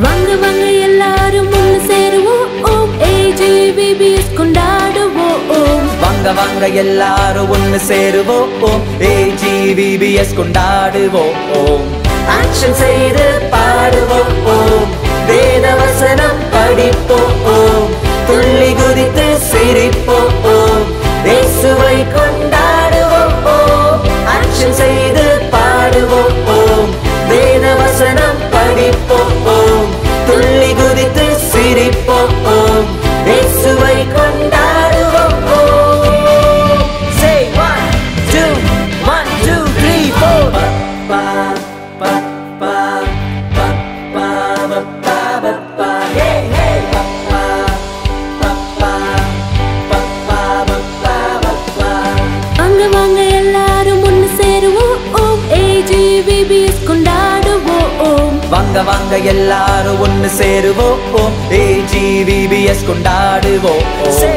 வாங்க வாங்க எல்லாரும் ஒன்னு சேருவோம் ஓம் AGVBS கொண்டாடுவோம் வாங்க வாங்க எல்லாரும் ஒன்னு சேருவோம் ஓம் AGVBS கொண்டாடுவோம் ஓம் ஆக்ஷன் செய்து பாடுவோம் ஓம் வேத வசனம் படிப்போம் ஓம் துள்ளி குதித்து சிரிப்போம் ஓம் இயேசுவை கொண்டாடுவோம் ஓம் ஆக்ஷன் செய்து பாடுவோம் ஓம் வேத வசனம் படிப்போம் ஓம் துள்ளி குதித்து சிரிப்போம் ஓம் இயேசுவை கொண்டாடுவோம் ஓம் say 1 2 1 2 3 4 pa pa pa pa pa pa pa pa pa hey hey pa pa pa pa pa pa pa pa வாங்க வாங்க எல்லாரும் ஒன்னு சேருவோம் ஓம் AGVBS கொண்டாடுவோம் வாங்க வாங்க எல்லாரும் ஒன்னு சேருவோம் ஓம் AGVBS கொண்டாடுவோம் Say